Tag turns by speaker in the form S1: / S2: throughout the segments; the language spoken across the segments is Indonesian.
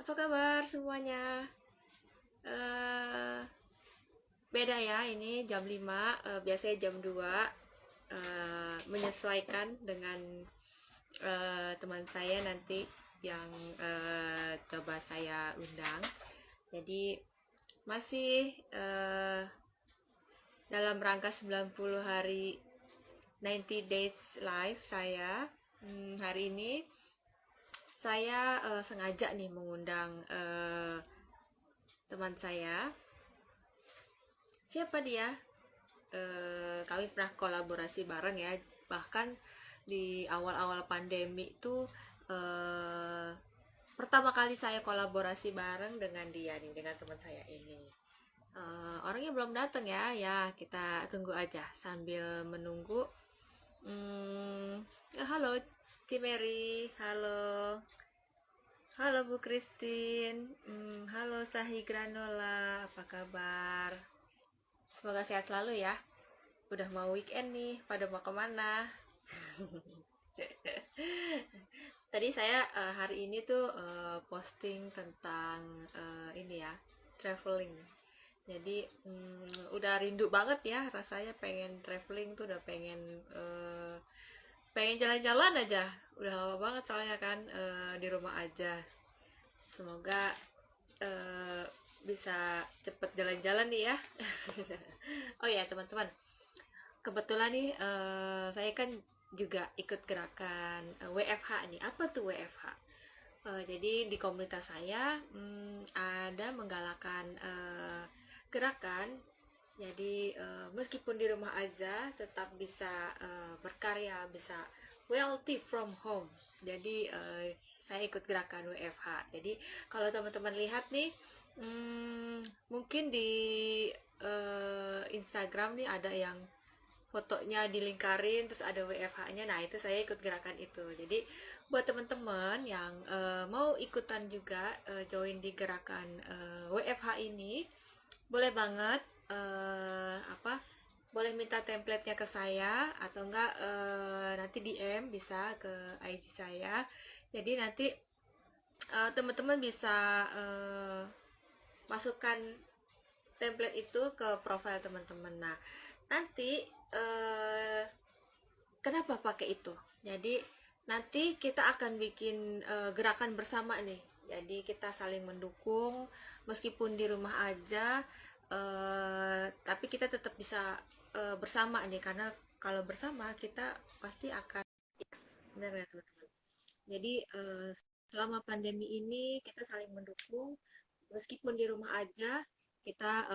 S1: Apa kabar semuanya? Eh, Beda ya, ini jam 5, biasanya jam 2. Menyesuaikan dengan teman saya nanti yang coba saya undang. Jadi masih dalam rangka 90 hari 90 days live saya. Hari ini saya sengaja nih mengundang teman saya. Siapa dia? Kami pernah kolaborasi bareng ya. Bahkan di awal-awal pandemi itu eh, pertama kali saya kolaborasi bareng dengan dia nih, dengan teman saya ini. Orangnya belum datang ya. Ya, kita tunggu aja sambil menunggu. Halo Cimeri, halo. Halo Bu Christine, halo Sahi Granola, apa kabar? Semoga sehat selalu ya. Udah mau weekend nih, pada mau kemana? Tadi saya hari ini tuh posting tentang ini ya, traveling. Jadi udah rindu banget ya, rasanya pengen traveling tuh, udah pengen jalan-jalan aja. Udah lama banget soalnya kan di rumah aja. Semoga eh, bisa cepet jalan-jalan nih ya. Oh ya teman-teman, kebetulan nih saya kan juga ikut gerakan WFH nih. Apa tuh WFH? Jadi di komunitas saya ada menggalakkan gerakan. Jadi meskipun di rumah aja tetap bisa berkarya, bisa wealthy from home. Jadi saya ikut gerakan WFH. Jadi kalau teman-teman lihat nih, mungkin di Instagram nih ada yang fotonya dilingkarin terus ada WFH-nya. Nah, itu saya ikut gerakan itu. Jadi buat teman-teman yang mau ikutan juga join di gerakan WFH ini, boleh banget boleh minta template-nya ke saya atau enggak nanti DM bisa ke IG saya. Jadi nanti teman-teman bisa masukkan template itu ke profil teman-teman. Nah, nanti kenapa pakai itu? Jadi nanti kita akan bikin gerakan bersama nih. Jadi kita saling mendukung meskipun di rumah aja, tapi kita tetap bisa bersama nih, karena kalau bersama kita pasti akan, benar ya teman-teman. Jadi selama pandemi ini kita saling mendukung, meskipun di rumah aja kita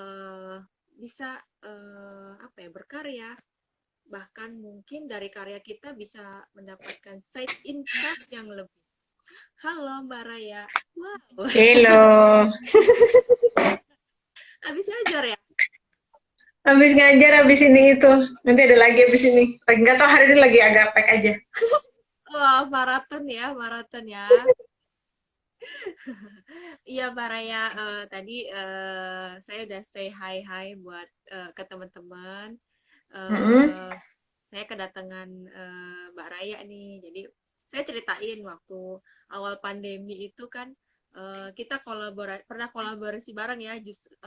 S1: bisa apa ya, berkarya, bahkan mungkin dari karya kita bisa mendapatkan side income yang lebih. Halo Mbak Raya, wow.
S2: Halo,
S1: Habis ngajar ya?
S2: habis ngajar, habis ini itu. Nanti ada lagi habis ini. Lagi nggak tahu hari ini lagi agak pack aja.
S1: Wah, maraton ya, maraton ya. Iya Mbak Raya, tadi saya udah say hi buat ke teman-teman.
S2: Mm-mm.
S1: Eh, saya kedatangan Mbak Raya nih. Jadi saya ceritain waktu awal pandemi itu kan kita pernah kolaborasi bareng ya.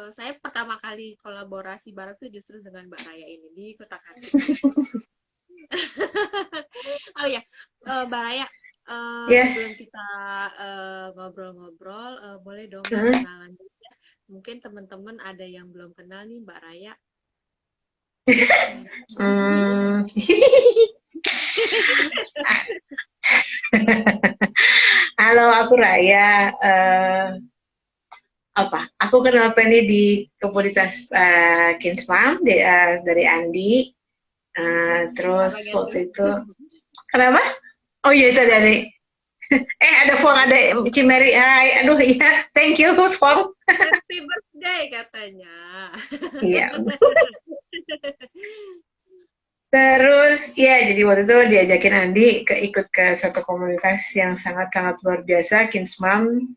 S1: Saya pertama kali kolaborasi bareng tuh justru dengan Mbak Raya ini di Kota Kartini. Oh ya, Mbak Raya, sebelum
S2: Yes.
S1: kita ngobrol-ngobrol, boleh dong ya
S2: Mm.
S1: kenalan dulu ya. Mungkin teman-teman ada yang belum kenal nih Mbak Raya.
S2: Hmm. Halo, aku Raya. Apa? Aku kenal Penny di komunitas Kinsmam dari Andi.
S1: Apa
S2: Terus
S1: bagian
S2: waktu itu, kenapa? Oh iya itu
S1: apa?
S2: dari. Ada Fong, ada Cimeri. Hai, aduh iya. Thank you, Fong.
S1: Happy birthday katanya.
S2: Iya. Terus ya jadi waktu itu diajakin Andi ikut ke satu komunitas yang sangat-sangat luar biasa, Kinsmam,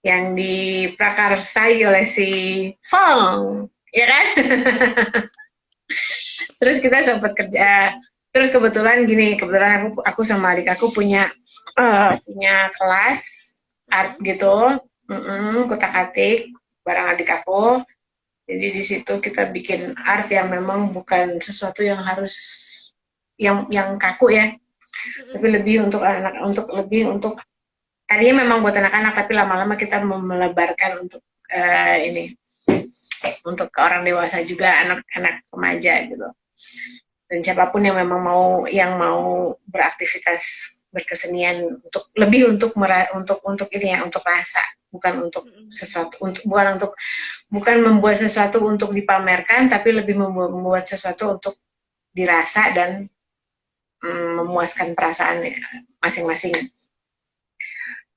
S2: yang diprakarsai oleh si Fong, ya kan? Terus kita sempat kerja. Terus kebetulan gini, kebetulan aku sama adik aku punya kelas art
S1: Mm-mm.
S2: gitu, kutak-atik bareng adik aku. Jadi di situ kita bikin art yang memang bukan sesuatu yang harus yang kaku ya, tapi
S1: Mm-mm.
S2: lebih untuk anak, untuk lebih untuk tadinya memang buat anak-anak, tapi lama-lama kita melebarkan untuk ini untuk ke orang dewasa juga, anak-anak remaja gitu. Dan siapapun yang memang mau beraktivitas berkesenian untuk lebih untuk ini ya, untuk rasa, bukan untuk
S1: Mm-mm.
S2: sesuatu, bukan membuat sesuatu untuk dipamerkan, tapi lebih membuat sesuatu untuk dirasa dan memuaskan perasaan masing-masing.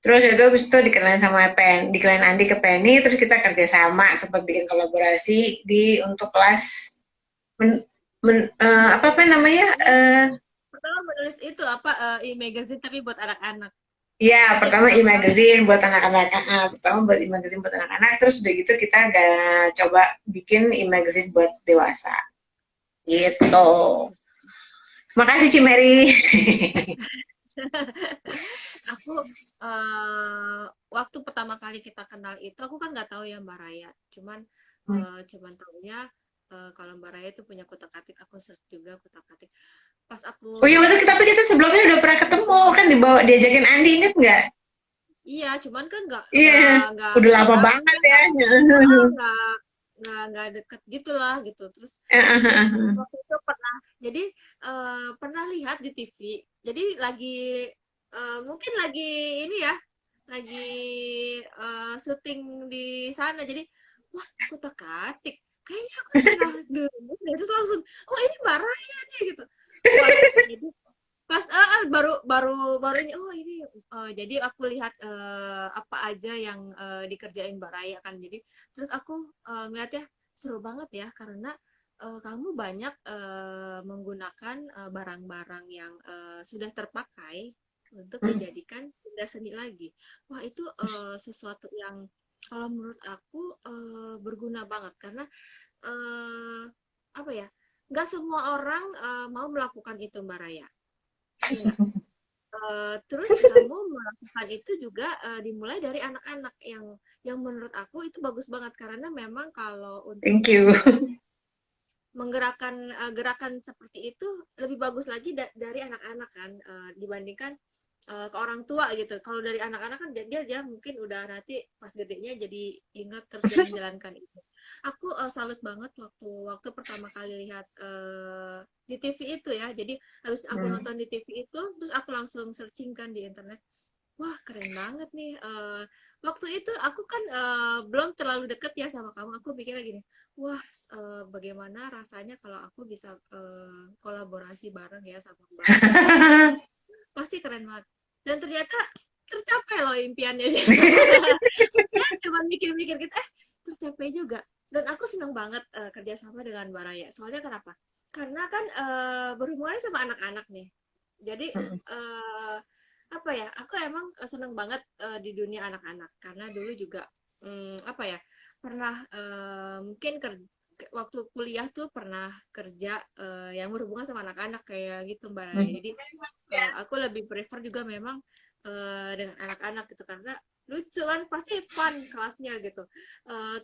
S2: Terus itu habis itu dikenalin Andi ke Penny, terus kita kerjasama sempat bikin kolaborasi di untuk kelas apa
S1: Menulis
S2: namanya,
S1: ini pertama menulis itu apa e-magazine tapi buat anak-anak.
S2: ya
S1: Iya
S2: pertama
S1: pertama kali.
S2: e-magazine buat anak-anak, pertama buat e-magazine buat anak-anak, terus udah gitu kita udah coba bikin e-magazine buat dewasa gitu. Makasih Cimeri.
S1: Aku waktu pertama kali kita kenal itu aku kan nggak tahu ya Mbak Raya. Cuman taunya kalau Mbak Raya itu punya kutak-atik, aku search juga kutak-atik. Pas aku
S2: Oh iya,
S1: lihat
S2: waktu tapi kita sebelumnya udah pernah ketemu kan, diajakin Andi, inget nggak?
S1: iya, cuman kan
S2: Iya,
S1: nggak
S2: udah lama
S1: ya
S2: banget
S1: maksudnya
S2: ya.
S1: nggak nggak deket gitu lah gitu. Terus waktu itu pernah jadi pernah lihat di TV. Jadi lagi mungkin lagi ini ya, lagi syuting di sana. Jadi wah kutak-atik. Kayaknya aku pernah dulu. Terus langsung oh ini Mbak Raya nih gitu. Wah jadi pas baru baru baru ini oh ini jadi aku lihat apa aja yang dikerjain Mbak Raya kan. Jadi terus aku ngeliatnya seru banget ya karena kamu banyak menggunakan barang-barang yang sudah terpakai untuk dijadikan benda seni lagi. Wah, itu sesuatu yang kalau menurut aku berguna banget karena eh, apa ya? Nggak semua orang mau melakukan itu, Mbak Raya. Iya nggak? Terus kamu melakukan itu juga dimulai dari anak-anak yang menurut aku itu bagus banget karena memang kalau untuk
S2: Thank you.
S1: menggerakkan gerakan seperti itu lebih bagus lagi dari anak-anak kan dibandingkan ke orang tua gitu. Kalau dari anak-anak kan dia mungkin udah nanti pas gedenya jadi ingat terus dan menjalankan itu. Aku salut banget waktu waktu pertama kali lihat di TV itu ya. Jadi habis aku nonton di TV itu terus aku langsung searching kan di internet. Wah, keren banget nih. Waktu itu aku kan belum terlalu deket ya sama kamu. Aku pikirnya gini, wah, bagaimana rasanya kalau aku bisa kolaborasi bareng ya sama Mbak Raya. Pasti keren banget. Dan ternyata tercapai loh impiannya. Ya, cuma mikir-mikir gitu, tercapai juga. Dan aku senang banget kerjasama dengan Mbak Raya. Soalnya kenapa? Karena kan berhubungannya sama anak-anak nih. Jadi eh, apa ya? Aku emang seneng banget di dunia anak-anak karena dulu juga apa ya? Pernah mungkin waktu kuliah tuh pernah kerja yang berhubungan sama anak-anak kayak gitu Mbak Raya. Jadi aku lebih prefer juga memang dengan anak-anak gitu karena lucu kan pasti fun kelasnya gitu.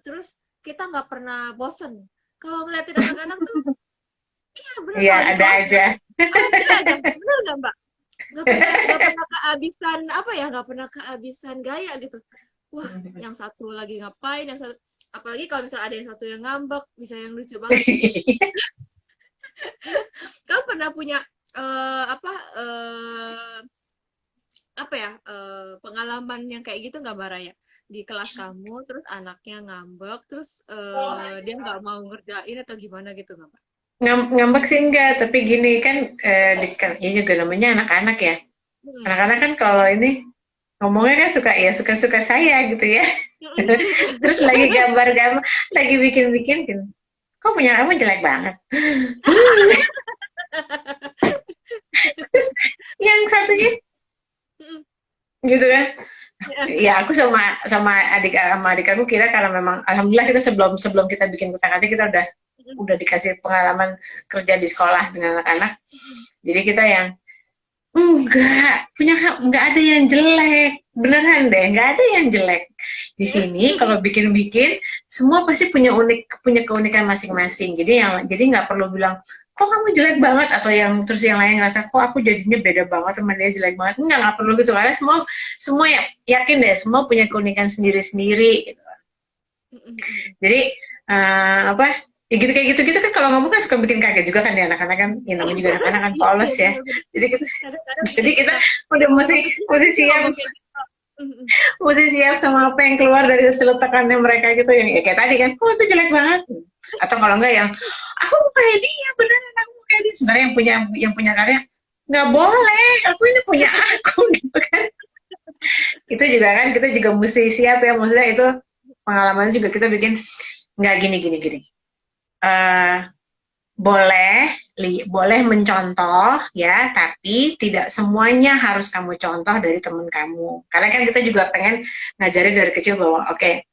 S1: Terus kita nggak pernah bosen. Kalau ngeliatin anak-anak tuh, iya bener
S2: Iya,
S1: kalau di
S2: ada
S1: kelas
S2: aja.
S1: ada aja, bener nggak Mbak? Nggak pernah kehabisan apa ya, nggak pernah kehabisan gaya gitu. Wah, yang satu lagi ngapain, yang satu apalagi kalau misalnya ada yang satu yang ngambek, bisa yang lucu banget. Kamu pernah punya apa apa ya pengalaman yang kayak gitu nggak Mbak Raya di kelas kamu terus anaknya ngambek terus dia nggak mau ngerjain atau gimana gitu nggak Mbak?
S2: Ngambek sih enggak, tapi gini kan, kan ya juga namanya anak-anak ya.
S1: Hmm.
S2: Anak-anak kan kalau ini ngomongnya kan suka ya suka-suka saya gitu ya. Terus lagi gambar-gambar, lagi bikin-bikin, gitu. Kok punya kamu jelek banget. Terus yang satunya gitu kan. Ya aku sama adik aku kira, karena memang alhamdulillah kita sebelum sebelum kita bikin kutak-atik kita udah dikasih pengalaman kerja di sekolah dengan anak-anak. Jadi kita yang nggak ada yang jelek, beneran deh, nggak ada yang jelek. Di sini kalau bikin-bikin, semua pasti punya keunikan masing-masing. Jadi nggak perlu bilang, kok kamu jelek banget, atau yang terus yang lain ngerasa, kok aku jadinya beda banget sama dia jelek banget. Nggak perlu gitu, karena semua yakin deh, semua punya keunikan sendiri-sendiri. Gitu. Jadi apa? Ya gitu kayak gitu-gitu kan kalau ngomong kan suka bikin kaget juga kan ya anak-anak kan, ya namanya juga anak-anak kan polos ya. Jadi kita
S1: Kadang-kadang
S2: jadi kita
S1: kita
S2: udah mesti
S1: ngomong kayak
S2: mesti
S1: gitu,
S2: siap
S1: ngomong kayak gitu. Mm-mm.
S2: mesti siap sama apa yang keluar dari celetukannya mereka gitu yang ya kayak tadi kan, oh itu jelek banget. Atau kalau enggak yang aku mau kayak dia, beneran aku mau kayak dia. Sebenarnya yang punya karya nggak boleh, aku ini punya aku gitu kan. Itu juga kan kita juga mesti siap ya, maksudnya itu pengalaman juga kita bikin nggak gini gini gini. Eh, boleh mencontoh ya, tapi tidak semuanya harus kamu contoh dari teman kamu. Karena kan kita juga pengen ngajarin dari kecil bahwa oke,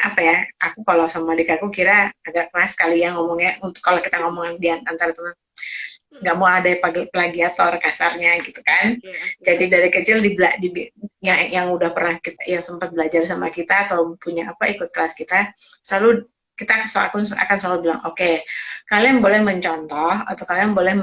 S2: apa ya, aku kalau sama adik aku kira agak keras kali ya ngomongnya, untuk kalau kita ngomong di antara teman, nggak mau ada plagiator kasarnya gitu kan.
S1: Oke, oke.
S2: Jadi dari kecil yang udah pernah kita yang sempat belajar sama kita atau punya apa ikut kelas kita akan selalu bilang oke, kalian boleh mencontoh atau kalian boleh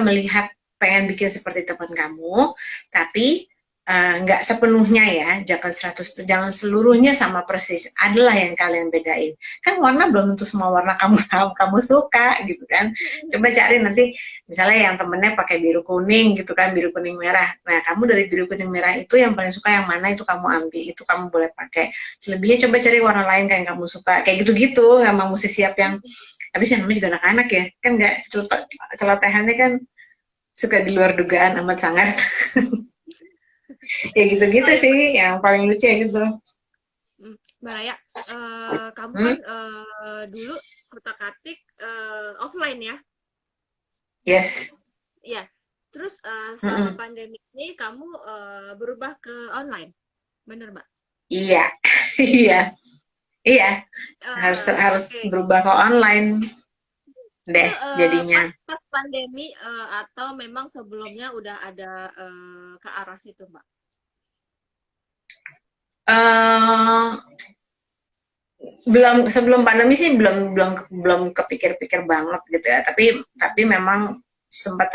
S2: melihat pengen bikin seperti teman kamu, tapi nggak sepenuhnya ya, jangan seluruhnya sama persis, adalah yang kalian bedain. Kan warna belum tentu semua warna kamu suka gitu kan. Coba cari nanti misalnya yang temennya pakai biru kuning gitu kan, biru kuning merah. Nah, kamu dari biru kuning merah itu yang paling suka yang mana, itu kamu ambil, itu kamu boleh pakai. Selebihnya coba cari warna lain kayak yang kamu suka. Kayak gitu-gitu, emang mesti siap yang habis yang namanya juga anak-anak ya. Kan nggak celotehannya kan suka di luar dugaan amat sangat. Ya
S1: Oh
S2: gitu-gitu
S1: ya,
S2: sih yang paling lucu ya gitu.
S1: Mbak Raya, kamu kan
S2: Hmm?
S1: dulu kutak-atik offline ya?
S2: Yes.
S1: Iya. Terus selama
S2: Mm-mm.
S1: pandemi ini kamu berubah ke online, bener Mbak?
S2: Iya. Iya. Iya. Harus harus
S1: Oke.
S2: berubah ke online
S1: Itu
S2: deh jadinya.
S1: pas pas pandemi atau memang sebelumnya udah ada ke arah situ Mbak?
S2: eh belum, sebelum pandemi sih belum belum belum kepikir-pikir banget gitu ya, tapi memang sempat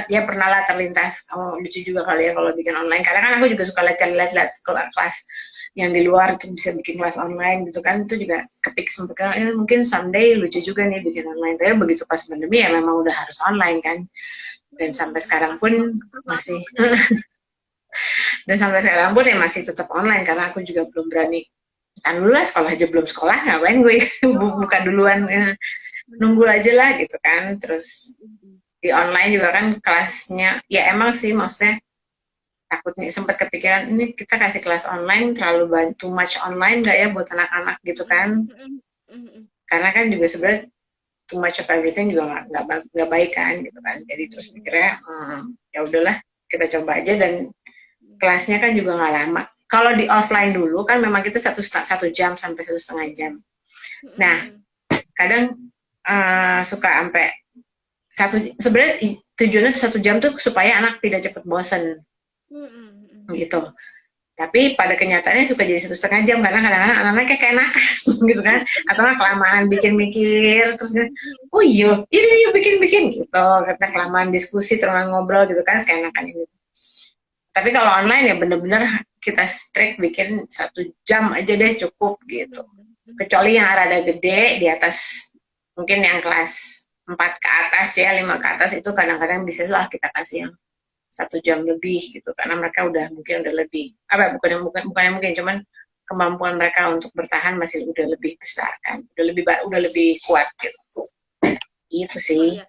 S2: dia pernah lah terlintas, oh lucu juga kali ya kalau bikin online, karena kan aku juga suka lihat kelas yang di luar itu bisa bikin kelas online gitu kan, itu juga sempat kan mungkin someday lucu juga nih bikin online, tapi begitu pas pandemi ya memang udah harus online kan, dan sampai sekarang
S1: Pas
S2: pun
S1: pas
S2: masih
S1: waktunya ya.
S2: masih tetap online karena aku juga belum berani. Kan dulu lah, sekolah aja belum sekolah, ngapain gue buka
S1: Oh,
S2: duluan, nunggu
S1: benar-benar.
S2: aja lah gitu kan. Terus di online juga kan kelasnya, ya emang sih maksudnya takutnya sempat kepikiran ini kita kasih kelas online terlalu bantu much online nggak ya buat anak-anak gitu kan. Karena kan juga sebenarnya too much of everything juga nggak baik kan gitu kan. Jadi terus mikirnya ya udahlah kita coba aja, dan kelasnya kan juga nggak lama. Kalau di offline dulu kan memang kita satu jam sampai 1,5 jam. Nah, kadang suka sampai sebenarnya tujuannya 1 jam tuh supaya anak tidak cepat bosan gitu. Tapi pada kenyataannya suka jadi 1,5 jam karena kadang-kadang anak-anaknya kayak enak gitu kan, atau nggak kelamaan bikin mikir, terus oh iya ini bikin gitu, karena kelamaan diskusi terus ngobrol gitu kan keenakan ini. Tapi kalau online ya bener-bener kita strict bikin 1 jam aja deh cukup gitu. Kecuali yang rada gede di atas, mungkin yang kelas 4 ke atas ya, 5 ke atas, itu kadang-kadang bisa lah kita kasih yang 1 jam lebih gitu, karena mereka mungkin udah lebih apa, bukan mungkin, cuman kemampuan mereka untuk bertahan masih udah lebih besar kan, udah lebih kuat gitu. Itu
S1: Oh
S2: sih.
S1: iya,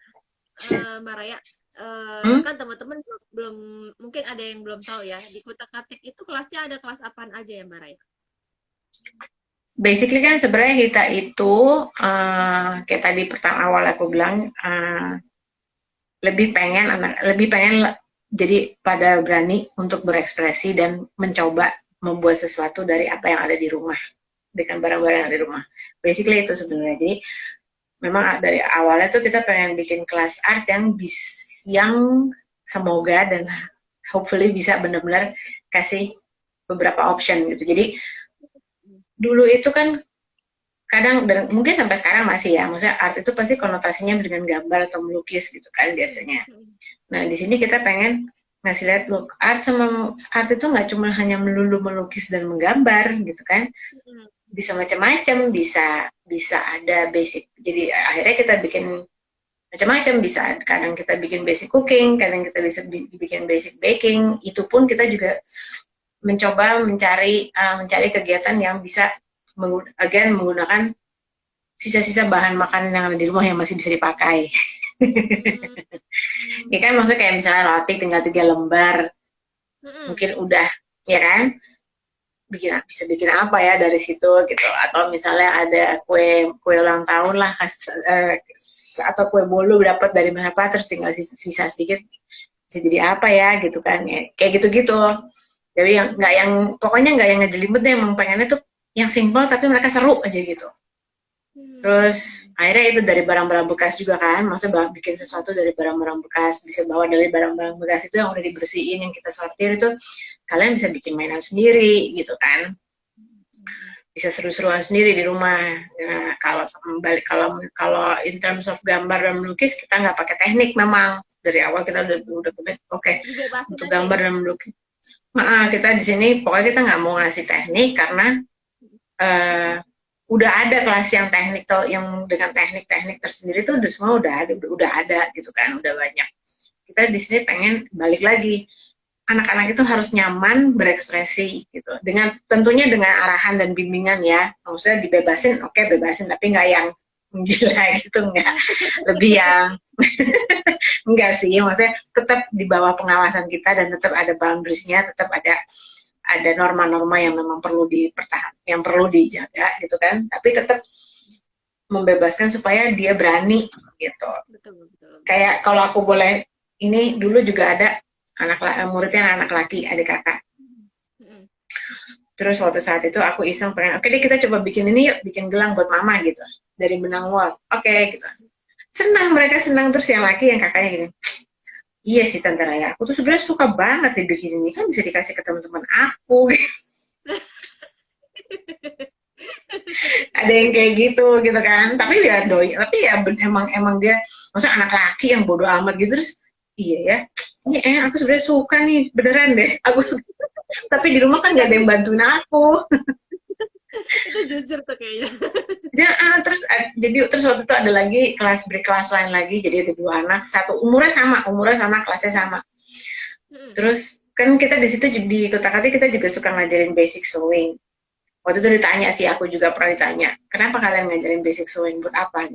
S1: Mbak Raya,
S2: Hmm?
S1: kan teman-teman belum mungkin ada yang belum tahu ya di Kutak-Atik itu kelasnya ada kelas apaan aja ya Mbak Raya?
S2: Basically kan sebenarnya kita itu kayak tadi pertama awal aku bilang, lebih pengen jadi pada berani untuk berekspresi dan mencoba membuat sesuatu dari apa yang ada di rumah, dengan barang-barang yang ada di rumah. Basically itu sebenarnya. Jadi memang dari awalnya tuh kita pengen bikin kelas art yang semoga dan hopefully bisa benar-benar kasih beberapa option gitu. Jadi dulu itu kan kadang, dan mungkin sampai sekarang masih ya, maksudnya art itu pasti konotasinya dengan gambar atau melukis gitu kan biasanya. Nah di sini kita pengen ngasih lihat, look, art itu nggak cuma hanya melulu melukis dan menggambar gitu kan, bisa macam-macam, bisa ada basic. Jadi akhirnya kita bikin macam-macam, bisa kadang kita bikin basic cooking, kadang kita bisa bikin basic baking. Itu pun kita juga mencoba mencari kegiatan yang bisa menggunakan sisa-sisa bahan makanan yang ada di rumah yang masih bisa dipakai. Ya kan, maksudnya kayak misalnya roti tinggal 3 lembar, mungkin udah, ya kan? Bisa bikin apa ya dari situ gitu, atau misalnya ada kue ulang tahun lah, atau kue bolu dapat dari berapa, terus tinggal sisa sedikit, bisa jadi apa ya gitu kan, ya, kayak gitu-gitu. Jadi pokoknya nggak yang ngejelimet deh, emang pengennya tuh yang simple tapi mereka seru aja gitu. Terus akhirnya itu dari barang-barang bekas juga kan, maksudnya bikin sesuatu dari barang-barang bekas, bisa bawa dari barang-barang bekas itu yang udah dibersihin, yang kita sortir itu, kalian bisa bikin mainan sendiri gitu kan, bisa seru-seruan sendiri di rumah. Nah, kalau in terms of gambar dan melukis, kita nggak pakai teknik, memang dari awal kita udah oke, untuk gambar dan melukis. Kita di sini pokoknya kita nggak mau ngasih teknik karena udah ada kelas yang teknikal, yang dengan teknik-teknik tersendiri tuh semua udah ada gitu kan, udah banyak. Kita di sini pengen balik lagi, anak-anak itu harus nyaman berekspresi gitu, tentunya dengan arahan dan bimbingan ya, maksudnya dibebasin, oke, bebasin, tapi nggak yang gila gitu, nggak, lebih yang enggak sih, maksudnya tetap di bawah pengawasan kita dan tetap ada boundariesnya, tetap ada norma-norma yang memang perlu dipertahankan, yang perlu dijaga gitu kan, tapi tetap membebaskan supaya dia berani gitu. Betul. Kayak kalau aku boleh, ini dulu juga ada muridnya anak laki, adik kakak. Terus waktu saat itu aku iseng pengen, oke deh kita coba bikin ini yuk, bikin gelang buat mama gitu, dari benang wol. Oke, gitu. Mereka senang, terus yang laki, yang kakaknya gini, iya sih Tante Raya, aku tuh sebenarnya suka banget nih bikin ini, kan bisa dikasih ke teman-teman aku. Ada yang kayak gitu kan, tapi ya emang dia, maksudnya anak laki yang bodoh amat gitu, terus iya ya, ini aku sebenarnya suka nih, beneran deh, aku suka. Tapi di rumah kan gak ada yang bantuin aku.
S1: Itu jujur tuh kayaknya.
S2: Ya, terus waktu itu ada lagi kelas lain lagi, jadi ada 2 anak, satu umurnya sama, kelasnya sama. Terus kan kita di situ di Kotakati kita juga suka ngajarin basic sewing. Waktu itu ditanya sih, aku juga pernah ditanya, kenapa kalian ngajarin basic sewing, buat apa?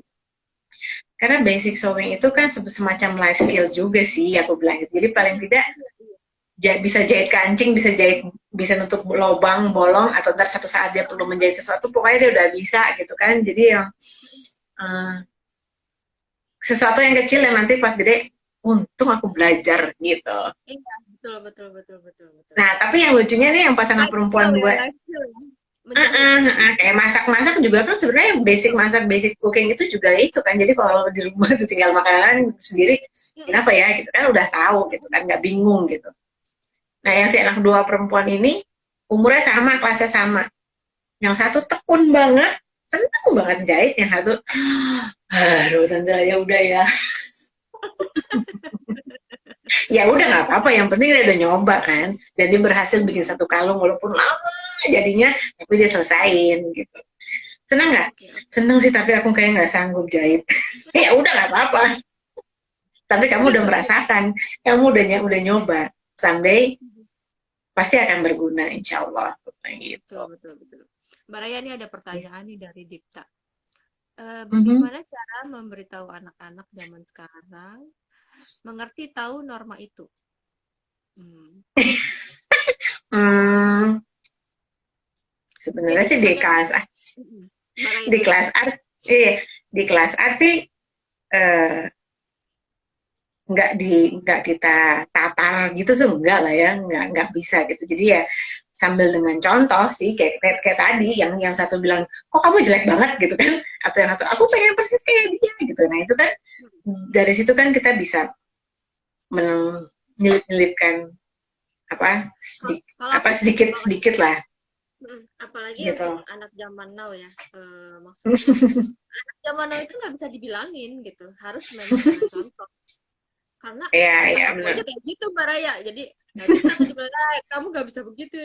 S2: Karena basic sewing itu kan semacam life skill juga sih, aku bilang. Jadi paling tidak bisa jahit kancing, bisa nutup lubang, bolong, atau ntar satu saat dia perlu menjahit sesuatu, pokoknya dia udah bisa gitu kan. Jadi yang sesuatu yang kecil yang nanti pas gede, untung aku belajar gitu.
S1: Iya, betul.
S2: Nah, tapi yang lucunya nih, yang pasangan perempuan gue, kayak masak juga kan sebenarnya basic cooking itu juga itu kan. Jadi kalau di rumah tuh tinggal makanan sendiri, kenapa ya gitu kan, udah tahu gitu kan, nggak bingung gitu. Nah, yang si anak 2 perempuan ini umurnya sama, kelasnya sama. Yang satu tekun banget, seneng banget jahit. Yang satu, aduh Tante ya udah ya. Ya udah nggak apa-apa, yang penting dia udah nyoba kan. Dan dia berhasil bikin 1 kalung walaupun lama jadinya, tapi dia selesain gitu. Seneng nggak? Seneng sih, tapi aku kayak nggak sanggup jahit. Ya udah nggak apa-apa. Tapi kamu udah merasakan, kamu udah nyoba. Someday pasti akan berguna, insya Allah. Gitu.
S1: Betul. Mbak Raya, ini ada pertanyaan nih dari Dipta. Bagaimana cara memberitahu anak-anak zaman sekarang mengerti tahu norma itu?
S2: Sebenarnya sih di kelas art sih nggak kita tata gitu tuh, enggak lah ya, nggak bisa gitu. Jadi ya sambil dengan contoh sih, kayak tadi yang satu bilang, kok kamu jelek banget gitu kan, atau yang satu, aku pengen persis kayak dia gitu. Nah itu kan dari situ kan kita bisa nyelip-nyelipkan apa
S1: Kalau aku sih
S2: sedikit
S1: kalau
S2: sedikit lah
S1: apalagi
S2: gitu.
S1: untuk anak zaman now ya, maksudku anak zaman now itu nggak bisa dibilangin gitu, harus memang dengan contoh. Karena
S2: Iya, iya
S1: tetanggaku
S2: benar.
S1: aja kayak gitu Mbak Raya, jadi nggak bisa tuh dibilang, "Ah, kamu nggak bisa begitu."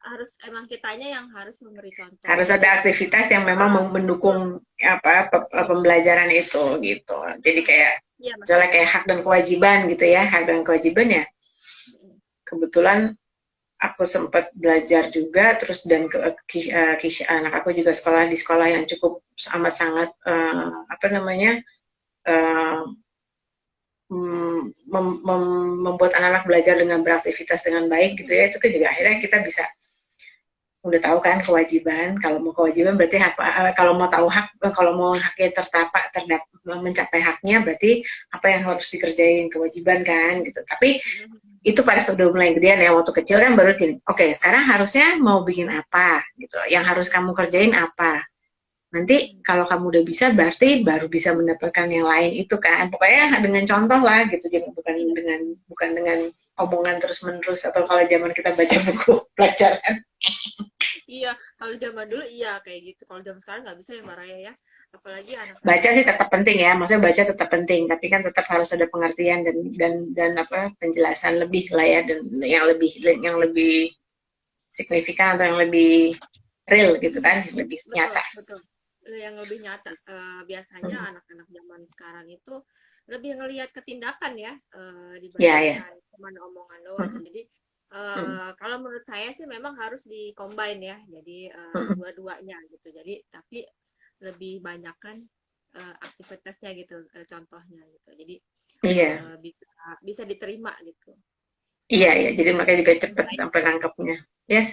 S1: Harus emang kitanya yang harus memberi contoh.
S2: Harus ada aktivitas yang memang mendukung apa pembelajaran itu gitu. Jadi kayak
S1: Iya mas.
S2: misalnya kayak hak dan kewajiban gitu ya, hak dan kewajiban ya. Kebetulan aku sempat belajar juga terus dan anak aku juga sekolah di sekolah yang cukup amat sangat apa namanya eh, membuat anak-anak belajar dengan beraktivitas dengan baik gitu ya, itu kan juga akhirnya kita bisa udah tahu kan kewajiban. Kalau mau kewajiban berarti apa, kalau mau tahu hak, kalau mau haknya mencapai haknya berarti apa yang harus dikerjain, kewajiban kan gitu. Tapi itu pada sudah mulai gedean ya, waktu kecil kan baru gini, oke, sekarang harusnya mau bikin apa gitu, yang harus kamu kerjain apa, nanti kalau kamu udah bisa berarti baru bisa mendapatkan yang lain itu kan, pokoknya dengan contoh lah gitu, jadi bukan dengan omongan terus menerus, atau kalau zaman kita baca buku pelajaran.
S1: Iya, kalau zaman dulu iya kayak gitu. Kalau zaman sekarang nggak bisa ya Mbak Raya ya. Apalagi anak-anak
S2: Baca sih tetap penting ya, maksudnya baca tetap penting, tapi kan tetap harus ada pengertian dan apa penjelasan lebih lah ya, dan yang lebih signifikan atau yang lebih real gitu kan, lebih
S1: betul
S2: nyata.
S1: betul yang lebih nyata. Biasanya anak-anak zaman sekarang itu lebih ngelihat ketindakan ya,
S2: Ya, ya.
S1: dibandingkan cuma omongan doang. Jadi kalau menurut saya sih memang harus dikombin ya. Jadi dua-duanya gitu. Jadi tapi lebih banyakkan aktivitasnya gitu, contohnya gitu. Jadi
S2: Iya,
S1: bisa bisa diterima gitu.
S2: iya, iya. Jadi makanya juga cepet
S1: Mbak
S2: sampai nangkepnya. Yes.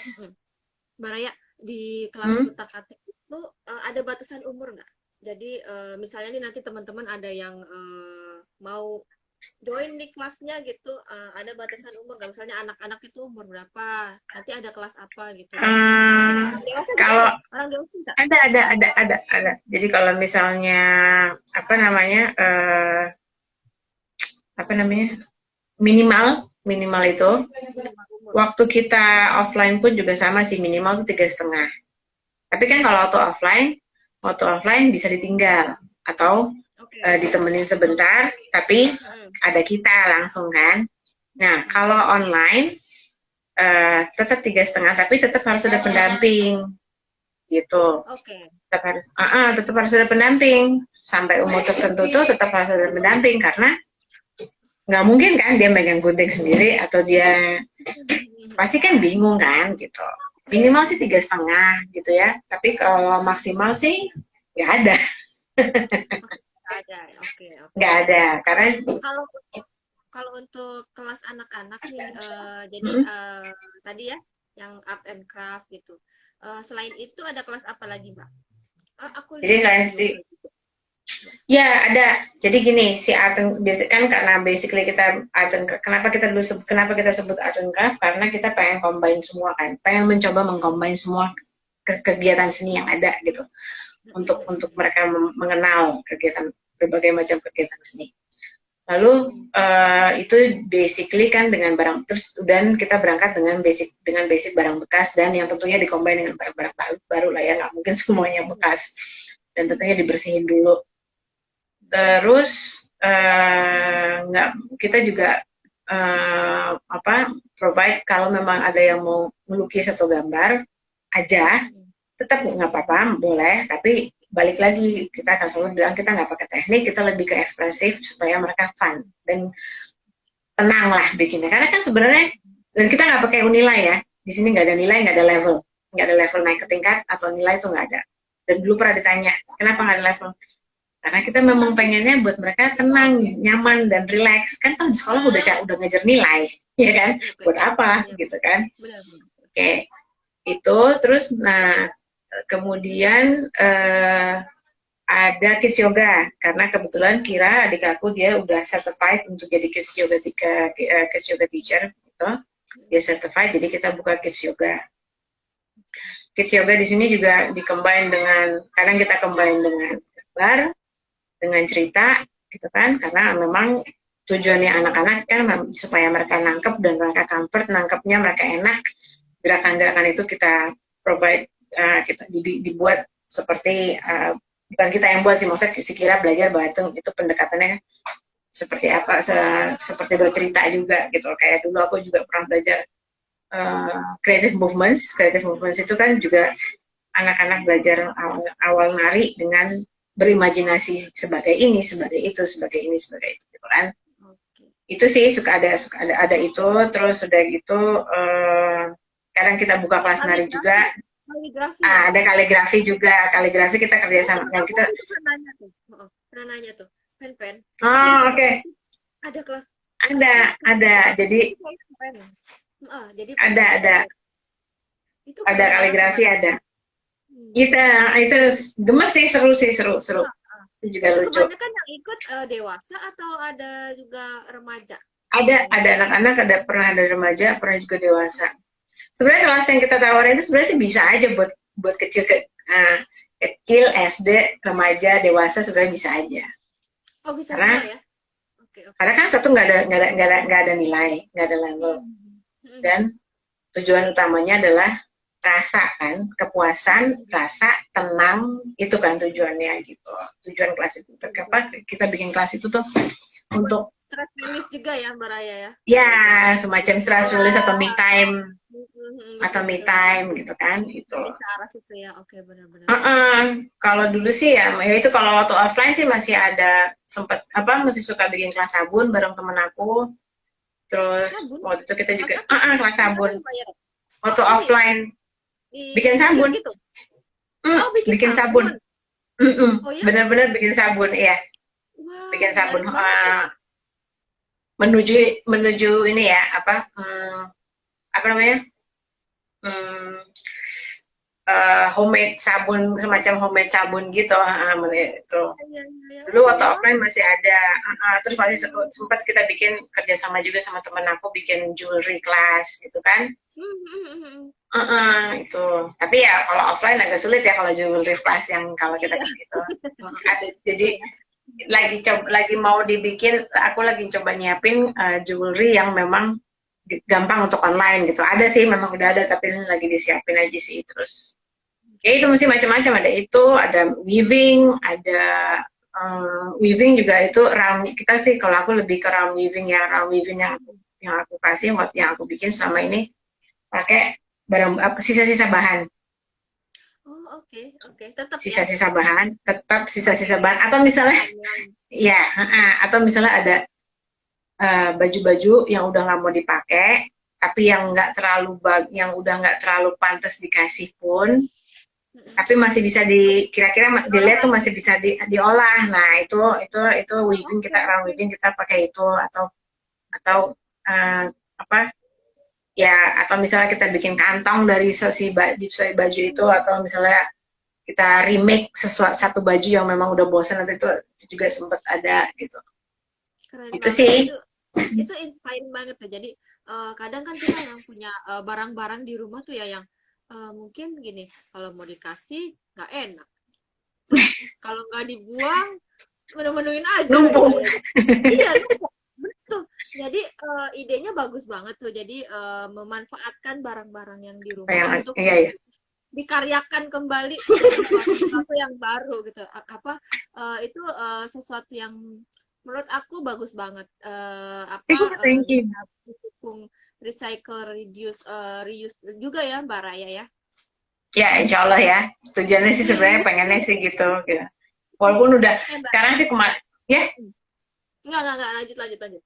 S1: Mbak Raya, di kelas
S2: Hmm?
S1: utak-atik itu ada batasan umur nggak? Jadi misalnya nih nanti teman-teman ada yang mau join di kelasnya gitu, ada batasan umur nggak? Misalnya anak-anak itu umur berapa? Nanti ada kelas apa gitu? Dan
S2: Eh,
S1: orang dewasa juga ada?
S2: kalau
S1: Orang dewasa nggak?
S2: ada. Jadi kalau misalnya apa namanya apa namanya minimal minimal itu
S1: Lima umur.
S2: waktu kita offline pun juga sama sih, minimal tuh 3,5. Tapi kan kalau waktu offline bisa ditinggal atau
S1: Oke.
S2: ditemenin sebentar, tapi
S1: Hmm.
S2: ada kita langsung kan. Nah, kalau online tetap 3,5, tapi tetap harus ada pendamping gitu.
S1: Oke.
S2: Tetap harus ada pendamping sampai umur tertentu tuh, tetap harus ada pendamping karena nggak mungkin kan dia megang gunting sendiri, atau dia pasti kan bingung kan gitu. Minimal sih 3,5 gitu ya, tapi kalau maksimal sih nggak ada.
S1: Nggak ada. Oke, oke.
S2: Nggak ada karena
S1: Kalau kalau untuk kelas anak-anak nih, jadi
S2: mm,
S1: tadi ya, yang art and craft gitu. Selain itu ada kelas apa lagi, Mbak? Aku
S2: jadi
S1: lihat ada
S2: selain
S1: yoga
S2: si
S1: juga.
S2: ya ada. Jadi gini, si art and kan karena basically kita art and craft, kenapa kita sebut art and craft, karena kita pengen combine semua kan, pengen mencoba mengcombine semua kegiatan seni yang ada gitu, untuk mereka mengenal kegiatan, berbagai macam kegiatan seni. Lalu itu basically kan dengan barang, terus dan kita berangkat dengan basic barang bekas, dan yang tentunya dikombin dengan barang-barang baru lah ya, nggak mungkin semuanya bekas, dan tentunya dibersihin dulu. Terus nggak kita juga provide kalau memang ada yang mau melukis atau gambar aja, tetap nggak apa-apa, boleh, tapi balik lagi kita akan selalu bilang kita nggak pakai teknik, kita lebih ke ekspresif supaya mereka fun dan tenang lah bikinnya, karena kan sebenarnya, dan kita nggak pakai unilai ya, di sini nggak ada nilai, nggak ada level naik ke tingkat atau nilai, itu nggak ada. Dan dulu pernah ditanya kenapa nggak ada level, karena kita memang pengennya buat mereka tenang, nyaman, dan relax. Kan di sekolah udah ngejar nilai, ya kan? Buat apa, gitu kan? Oke, itu terus. Nah, kemudian ada kids yoga, karena kebetulan Kira adik aku dia udah certified untuk jadi kids yoga teacher, gitu. Dia certified, jadi kita buka kids yoga. Kids yoga di sini juga kadang kita combine dengan gambar, dengan cerita gitu kan, karena memang tujuannya anak-anak kan supaya mereka nangkep dan mereka comfort, nangkepnya mereka enak. Gerakan-gerakan itu kita provide, kita dibuat seperti bukan kita yang buat sih, maksudnya si Kira belajar bahwa itu pendekatannya seperti apa, seperti bercerita juga gitu. Kayak dulu aku juga pernah belajar creative movements itu kan juga anak-anak belajar awal nari dengan berimajinasi sebagai ini, sebagai itu, sebagai ini, sebagai itu, gitu kan. Itu sih suka ada itu. Terus udah gitu kadang kita buka kelas nari juga. Ada kaligrafi juga. Kaligrafi kita kerjasama.
S1: Yang
S2: kita
S1: pernah nanya tuh pen.
S2: Oh, oke.
S1: Ada kelas.
S2: Ada. Jadi
S1: jadi
S2: ada. Itu ada kaligrafi ada. Itu gemes sih, seru. Itu juga lucu.
S1: Kebanyakan yang ikut dewasa atau ada juga remaja?
S2: Ada anak-anak, pernah ada remaja, pernah juga dewasa. Sebenarnya kelas yang kita tawarin itu sebenarnya sih bisa aja buat kecil SD, remaja, dewasa sebenarnya bisa aja.
S1: Oh, bisa semua ya?
S2: Okay. Karena kan satu nggak ada nilai, nggak ada level, dan tujuan utamanya adalah rasa kan, kepuasan, rasa, tenang, itu kan tujuannya gitu. Tujuan kelas itu, kenapa kita bikin kelas itu tuh untuk
S1: stress release juga ya Mbak Raya ya?
S2: Ya, semacam stress release atau me time. Atau me time gitu kan, itu.
S1: Ke arah situ ya, oke, benar-benar.
S2: Kalau dulu sih ya itu kalau waktu offline sih masih ada sempat masih suka bikin kelas sabun bareng temen aku. Terus waktu itu kita juga kelas sabun. Waktu offline bikin sabun.
S1: Gitu?
S2: Bikin sabun. Oh, ya? Benar-benar bikin sabun, iya. Wow, bikin sabun. Menuju ini ya, apa namanya, homemade sabun, semacam homemade sabun gitu. Itu dulu waktu offline masih ada. Terus masih sempat kita bikin kerjasama juga sama temen aku, bikin jewelry class gitu kan. Itu tapi ya kalau offline agak sulit ya, kalau jewelry class yang kalau kita gitu. Ada, jadi lagi mau dibikin, aku lagi coba nyiapin jewelry yang memang gampang untuk online gitu. Ada sih, memang udah ada, tapi ini lagi disiapin aja sih. Terus ya itu mesti macam-macam, ada weaving, ada weaving juga itu round. Kita sih kalau aku lebih ke round weaving ya, round weaving yang aku kasih, yang aku bikin selama ini pakai barang sisa-sisa bahan.
S1: Oke. Tetap
S2: sisa-sisa bahan, atau misalnya ya, atau misalnya ada baju-baju yang udah nggak mau dipakai, tapi yang udah nggak terlalu pantas dikasih pun, tapi masih bisa kira-kira dilihat tuh masih bisa diolah. Nah itu weaving, kita round weaving kita pakai itu, atau atau misalnya kita bikin kantong dari baju itu, atau misalnya kita remake satu baju yang memang udah bosan, nanti itu juga sempat ada gitu.
S1: Keren
S2: itu
S1: banget.
S2: Sih
S1: itu inspiring banget tuh. Jadi kadang kan kita yang punya barang-barang di rumah tuh ya, yang mungkin gini, kalau mau dikasih nggak enak, kalau nggak dibuang menu-menuin aja. Iya, betul. Jadi idenya bagus banget tuh. Jadi memanfaatkan barang-barang yang di rumah untuk dikaryakan kembali sesuatu yang baru gitu. Itu sesuatu yang menurut aku bagus banget.
S2: Thank you.
S1: Recycle, reuse juga ya Mbak Raya ya.
S2: Ya, insya Allah ya. Tujuannya sih sebenarnya pengennya sih gitu. Walaupun udah sekarang sih ya.
S1: Enggak, lanjut.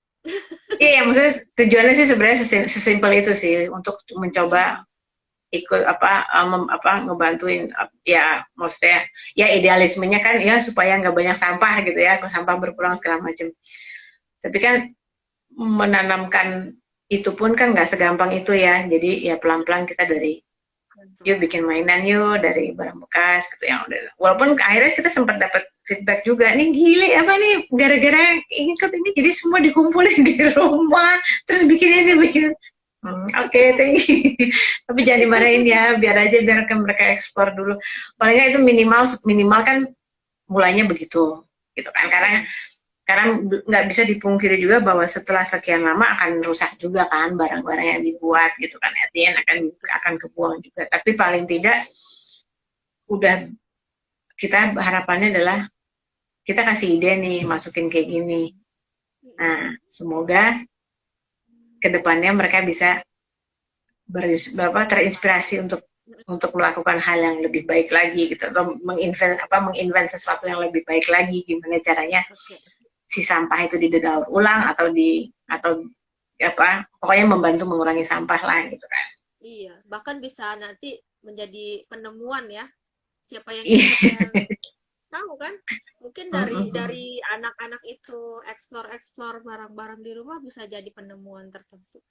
S2: Iya, maksudnya tujuannya sih sebenarnya sesimpel itu sih, untuk mencoba ikut ngebantuin ya, maksudnya ya idealismenya kan ya supaya nggak banyak sampah gitu ya, sampah berkurang segala macam. Tapi kan menanamkan itu pun kan nggak segampang itu ya. Jadi ya pelan-pelan kita dari yuk bikin mainan yuk dari barang bekas gitu, yang udah, walaupun akhirnya kita sempat dapat feedback juga, nih gile apa nih, gara-gara ikut ini jadi semua dikumpulin di rumah terus bikin Oke, thank you. Tapi jangan dimarahin ya, biar mereka eksplor dulu. Palingnya itu minimal kan mulainya begitu gitu kan, karena karena nggak bisa dipungkiri juga bahwa setelah sekian lama akan rusak juga kan barang-barang yang dibuat gitu kan, artinya akan kebuang juga. Tapi paling tidak udah, kita harapannya adalah kita kasih ide nih, masukin kayak gini. Nah, semoga kedepannya mereka bisa terinspirasi untuk melakukan hal yang lebih baik lagi gitu, atau menginvent sesuatu yang lebih baik lagi, gimana caranya
S1: Oke.
S2: si sampah itu didaur ulang atau pokoknya membantu mengurangi sampah lah gitu kan.
S1: Iya, bahkan bisa nanti menjadi penemuan ya. Siapa yang tahu kan? Mungkin dari anak-anak itu explore barang-barang di rumah bisa jadi penemuan tertentu.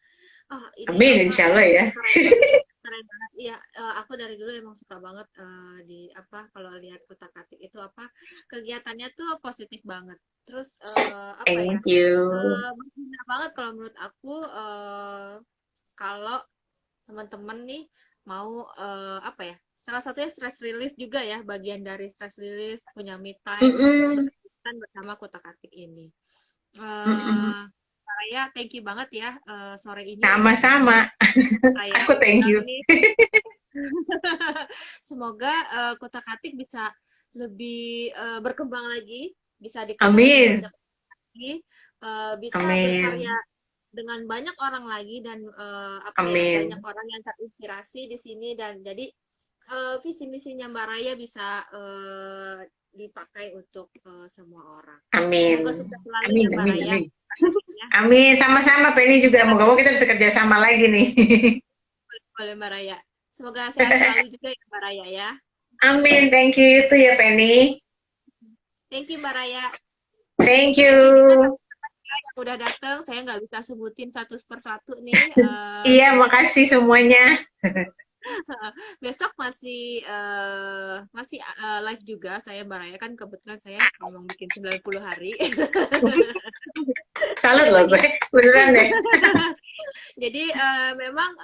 S1: Ah, ini
S2: Amin,
S1: apa
S2: insya Allah ya.
S1: keren banget. Keren banget. Iya, aku dari dulu emang suka banget di apa kalau lihat Kutak-Atik itu apa kegiatannya tuh positif banget. Terus apa ya?
S2: Thank you.
S1: Berguna banget kalau menurut aku kalau teman-teman nih mau apa ya? Salah satunya stress release juga ya, bagian dari stress release, punya me time,
S2: Mm-mm.
S1: berkegiatan bersama Kutak-Atik ini.
S2: Mm-mm.
S1: Saya thank you banget ya sore ini udah
S2: Sama-sama.
S1: nemenin saya
S2: Aku thank
S1: bilang
S2: you.
S1: nih. Semoga Kutak-Atik bisa lebih berkembang lagi, bisa dikenal lebih
S2: Amin.
S1: banyak lagi, bisa berkarya
S2: Amin.
S1: dengan banyak orang lagi dan apa ya banyak
S2: Amin.
S1: orang yang terinspirasi di sini dan jadi visi misinya Mbak Raya bisa dipakai untuk semua orang. Semoga
S2: Amin.
S1: sukses selalu ya
S2: Amin.
S1: Mbak
S2: Amin.
S1: Raya.
S2: Amin.
S1: Ya.
S2: Amin. Sama-sama Penny juga.
S1: Sehat
S2: Moga-moga kita bisa kerja sama lagi nih.
S1: oleh Mbak Raya. Semoga sehat selalu juga ya Mbak Raya ya.
S2: Amin. Thank you itu ya Penny.
S1: Thank you Mbak Raya.
S2: Thank
S1: Thank you juga
S2: you.
S1: teman-teman yang udah datang. Saya nggak bisa sebutin satu persatu nih.
S2: Iya, makasih semuanya.
S1: Besok masih live juga saya Mbak Raya kan kebetulan saya ngomong bikin 90 hari.
S2: Salut loh gue. Beneran deh.
S1: Jadi memang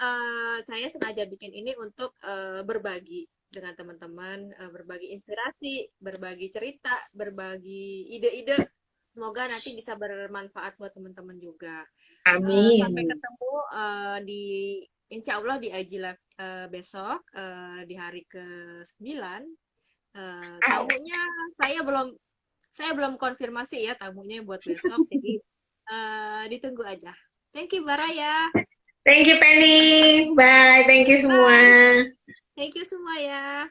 S1: saya sengaja bikin ini untuk berbagi dengan teman-teman, berbagi inspirasi, berbagi cerita, berbagi ide-ide. Semoga nanti bisa bermanfaat buat teman-teman juga. Sampai
S2: Amin.
S1: ketemu di Insya Allah di IG Live besok di hari ke-9. Tamunya saya belum konfirmasi ya tamunya buat besok, jadi ditunggu aja. Thank you Baraya.
S2: Thank you Penny. Bye. Thank you
S1: Bye.
S2: semua.
S1: Thank you semua ya.